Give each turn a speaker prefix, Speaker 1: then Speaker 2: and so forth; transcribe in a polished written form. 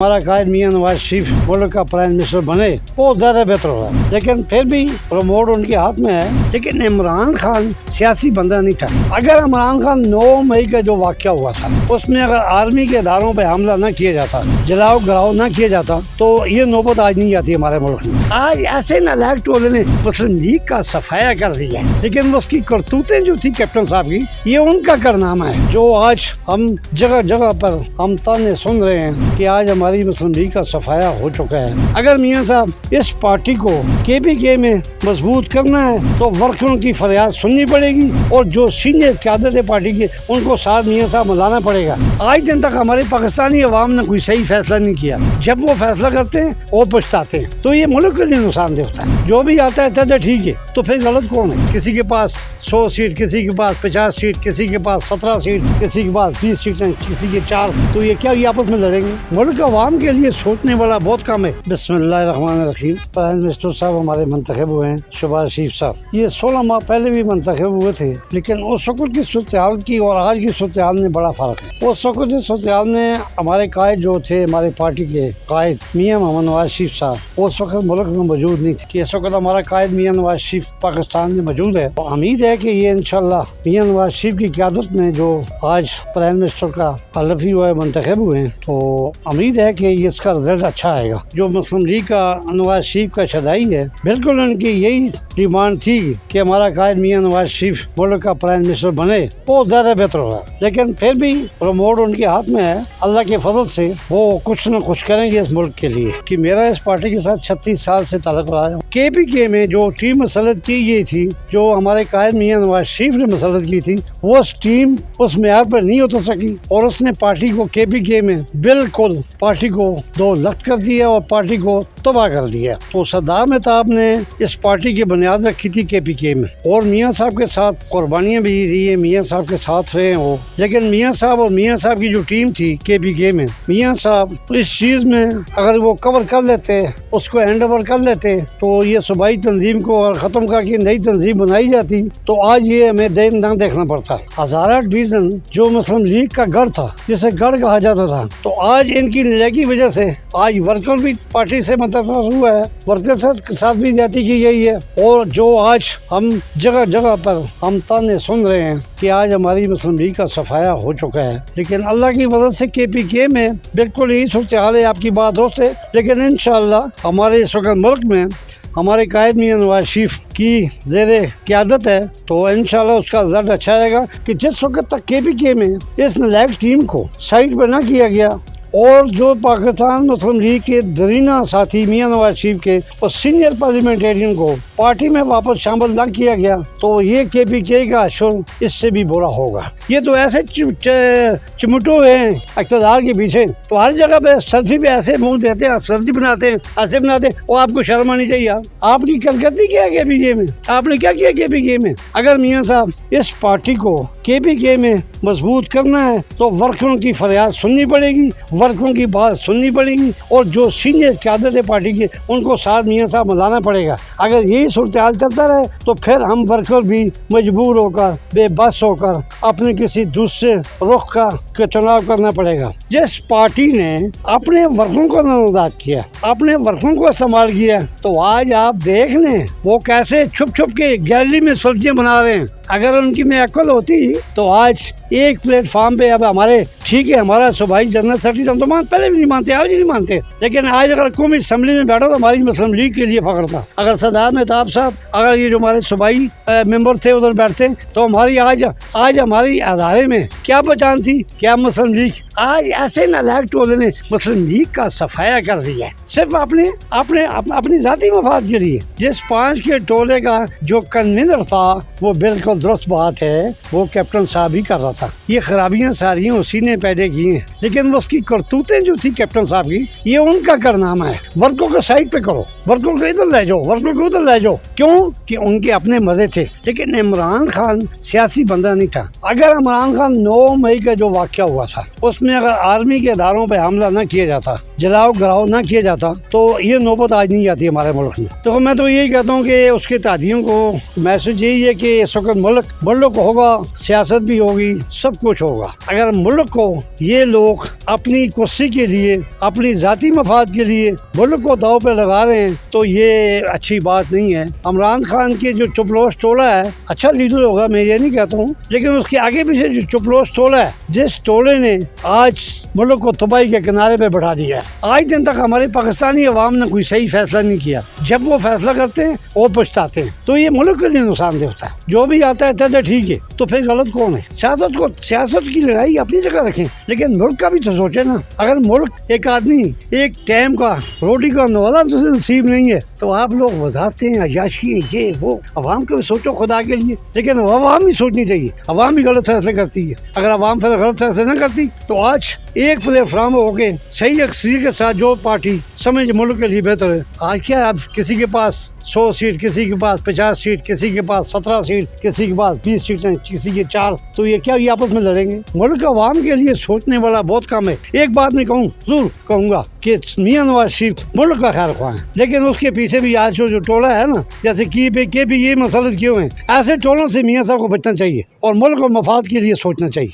Speaker 1: हमारा कायद मियां नवाज शरीफ मुल्क का प्राइम मिनिस्टर बने बहुत ज्यादा बेहतर हुआ, लेकिन फिर भी प्रमोट उनके हाथ में है। लेकिन इमरान खान सियासी बंदा नहीं था। अगर इमरान खान 9 मई का जो वाक़या हुआ था उसमें अगर आर्मी के इदारों पे हमला न किया जाता, जलाओ गिराओ न किया जाता, तो ये नौबत आज नहीं आती हमारे मुल्क में। आज ऐसे नालायक टोले ने मुस्लिम लीग का सफाया कर दिया, लेकिन उसकी करतूतें जो थी कैप्टन साहब की, ये उनका कारनामा है जो आज हम जगह जगह पर हम ताने सुन रहे हैं कि आज हमारी मुस्लिम लीग का सफाया हो चुका है। अगर मियां साहब इस पार्टी को KPK में मजबूत करना है तो वर्करों की फरियाद सुननी पड़ेगी और जो सीनियर क़यादत है पार्टी के उनको साथ मियां साहब मिलाना पड़ेगा। आज दिन तक हमारे पाकिस्तानी अवाम ने कोई सही फैसला नहीं किया। जब वो फैसला करते हैं वो पछताते हैं, तो ये मुल्क के लिए नुकसानदेह होता है। जो भी आता है कहते ठीक है, तो फिर गलत कौन है? किसी के पास 100 सीट, किसी के पास 50 सीट, किसी के पास 17 सीट, किसी के पास 20 सीटें, किसी के 4, तो ये क्या ये आपस में लड़ेंगे? मुल्क अवाम के लिए सोचने वाला बहुत कम है। बिस्मिल्लाहिर्रहमानिर्रहीम। प्राइम मिनिस्टर साहब हमारे मुंतखब हुए हैं, शहबाज शरीफ साहब। ये 16 माह पहले भी मुंतखब हुए थे, लेकिन उस वक्त की सूरत-ए-हाल की और आज की सूरत-ए-हाल में बड़ा फर्क है। उस वक्त की सूरत-ए-हाल में हमारे कायद जो थे, हमारे पार्टी के कायद मियां मोहम्मद नवाज शरीफ साहब उस वक्त मुल्क में मौजूद नहीं थे। कि इस वक्त हमारा कायद मियां नवाज शरीफ पाकिस्तान में मौजूद है। तो उम्मीद है कि ये इंशाल्लाह मियां नवाज शरीफ की क़यादत में जो आज प्राइम मिनिस्टर का हलफी हुआ है, मुंतखब हुए हैं, तो उम्मीद है कि इसका रिजल्ट अच्छा आएगा। जो मुस्लिम लीग का नवाज शरीफ का शदाई है, बिल्कुल उनकी यही डिमांड थी कि हमारा कायद मियां नवाज शरीफ मुल्क का प्राइम मिनिस्टर बने, बहुत ज्यादा बेहतर होगा। लेकिन फिर भी प्रमोट उनके हाथ में है। अल्लाह के फजल से वो कुछ न कुछ करेंगे इस मुल्क के लिए। कि मेरा इस पार्टी के साथ 36 साल से ताल्लुक रहा है। KPK में जो टीम मसलत की गई थी, जो हमारे कायद मियां नवाज शरीफ ने मसलत की थी, वो टीम उस मेयार पर नहीं उतर सकी और उसने पार्टी को KPK में बिल्कुल पार्टी को दो लख्त कर दिया और पार्टी को तबाह कर दिया। तो सद्दाम मेहताब ने इस पार्टी की बुनियाद रखी थी KPK में, और मियां साहब के साथ कुर्बानियां भी दी है, मियां साहब के साथ रहे हो। लेकिन मियां साहब और मियां साहब की जो टीम थी KPK में, मियां साहब इस चीज में अगर वो कवर कर लेते, उसको हैंड ओवर कर लेते, तो ये सूबाई तंजीम को और ख़त्म करके नई तंजीम बनाई जाती, तो आज ये हमें न देखना पड़ता। हज़ारा डिवीज़न जो मुस्लिम लीग का गढ़ था, जिसे गढ़ कहा जाता था, तो आज इनकी नलायकी की वजह से आज वर्कर भी पार्टी से मुतासर हुआ है, वर्कर के साथ भी जाती की गई है। और जो आज हम जगह जगह पर हम ताने सुन रहे हैं कि आज हमारी मुस्लिम लीग का सफाया हो चुका है, लेकिन अल्लाह की मदद से KPK में बिल्कुल यही सूरत-ए-हाल है। आपकी बात दोस्त है, लेकिन इंशाअल्लाह हमारे इस वक्त मुल्क में हमारे कायद मियां नवाज शरीफ की ज़ेरे क़यादत है, तो इंशाल्लाह उसका रिजल्ट अच्छा आएगा। कि जिस वक्त तक KPK में इस नालायक टीम को साइड पर न किया गया और जो पाकिस्तान मुस्लिम लीग के दरीना साथी मियां नवाज शरीफ के और सीनियर पार्लियामेंटेरियन को पार्टी में वापस शामिल न किया गया, तो ये KPK का अशुर इससे भी बुरा होगा। ये तो ऐसे चिमटो हैं इक़्तिदार के पीछे, तो हर जगह पे सेल्फी पे ऐसे मुंह देते हैं, सब्जी बनाते हैं, ऐसे बनाते हैं, और आपको शर्म आनी चाहिए यार। आपकी करकर्दी क्या है KPK में? आपने क्या किया KPK में? अगर मियां साहब इस पार्टी को KPK में मजबूत करना है तो वर्करों की फरियाद सुननी पड़ेगी, वर्करों की बात सुननी पड़ेगी, और जो सीनियर क़यादत है पार्टी के उनको साथ मियां साहब मिलाना पड़ेगा। अगर यही सूरत-ए-हाल चलता रहे तो फिर हम वर्कर भी मजबूर होकर, बेबस होकर अपने किसी दूसरे रुख का चुनाव करना पड़ेगा। जिस पार्टी ने अपने वर्करों को नजरअंदाज किया, अपने वर्करों को इस्तेमाल किया, तो आज आप देख लें वो कैसे छुप छुप के गैलरी में सब्जियां बना रहे हैं। अगर उनकी में अक्ल होती तो आज एक प्लेटफार्म पे, अब हमारे ठीक है, हमारा सूबाई जनरल सेक्रेटरी हम तो पहले भी नहीं मानते, आज नहीं मानते, लेकिन आज अगर कौमी असम्बली में बैठो तो हमारी मुस्लिम लीग के लिए फख्र था। अगर सद्दाम मेहताब साहब, अगर ये जो हमारे सूबाई मेंबर थे उधर बैठते, तो हमारी आज हमारी अदारे में क्या पहचान थी, क्या मुस्लिम लीग? आज ऐसे नालायक टोले ने मुस्लिम लीग का सफाया कर दिया है, सिर्फ अपनी जाती मफाद के लिए। जिस 5 के टोले का जो कन्वीनर था, वो बिल्कुल दुरुस्त बात है, वो कैप्टन साहब ही कर रहा था। ये खराबियां सारी उसी ने पैदा की हैं, लेकिन उसकी करतूतें जो थी कैप्टन साहब की, ये उनका कारनामा है। वर्कों को साइड पे करो, वर्करों को इधर ले जाओ, वर्करों को उधर ले जाओ। क्यों कि उनके अपने मजे थे। लेकिन इमरान खान सियासी बंदा नहीं था। अगर इमरान खान 9 मई का जो वाक़या हुआ था उसमें अगर आर्मी के इदारों पे हमला न किया जाता, जलाओ गिराओ न किया जाता, तो ये नौबत आज नहीं आती हमारे मुल्क में। तो मैं तो यही कहता हूँ कि उसके तादियों को मैसेज यही है कि इस वक्त मुल्क होगा, सियासत भी होगी, सब कुछ होगा। अगर मुल्क को ये लोग अपनी कुर्सी के लिए, अपनी जाती मफाद के लिए मुल्क को दाव पे लगा रहे हैं तो ये अच्छी बात नहीं है। इमरान खान के जो चुपलोस टोला है अच्छा लीडर होगा, मैं ये नहीं कहता हूँ, लेकिन उसके आगे पीछे जो चुपलोस टोला है, जिस टोले ने आज मुल्क को तबाही के किनारे पे बैठा दिया है। आज दिन तक हमारे पाकिस्तानी अवाम ने कोई सही फैसला नहीं किया। जब वो फैसला करते हैं वो पछताते हैं, तो ये मुल्क के लिए नुकसानदेह होता है। जो भी आता है तो ठीक है, तो फिर गलत कौन है? सियासत की लड़ाई अपनी जगह रखें, लेकिन मुल्क का भी तो सोचे ना। अगर मुल्क एक आदमी एक टाइम का रोटी का नवाला तो नसीब नहीं है तो आप लोग वजाते हैं, अयाशी ये वो। अवाम को भी सोचो खुदा के लिए। लेकिन अवाम ही सोचनी चाहिए, अवाम ही गलत फैसले करती है। अगर अवाम फिर गलत फैसले न करती तो आज एक प्लेटफॉर्म होके सही अक्सरियत के साथ जो पार्टी समझ मुल्क के लिए बेहतर है। आज क्या है, अब किसी के पास 100 सीट, किसी के पास 50 सीट, किसी के पास 17 सीट, किसी के पास 20 सीटें, किसी के 4, तो ये क्या ये आपस में लड़ेंगे? मुल्क अवाम के लिए सोचने वाला बहुत कम है। एक बात मैं जरूर कहूँगा कि मियां नवाज शरीफ मुल्क का खैर ख्वाह है, लेकिन उसके पीछे भी आज जो टोला है ना, जैसे के भी ये मसलत क्यों है, ऐसे टोलों से मियां साहब को बचना चाहिए और मुल्क और मफाद के लिए सोचना चाहिए।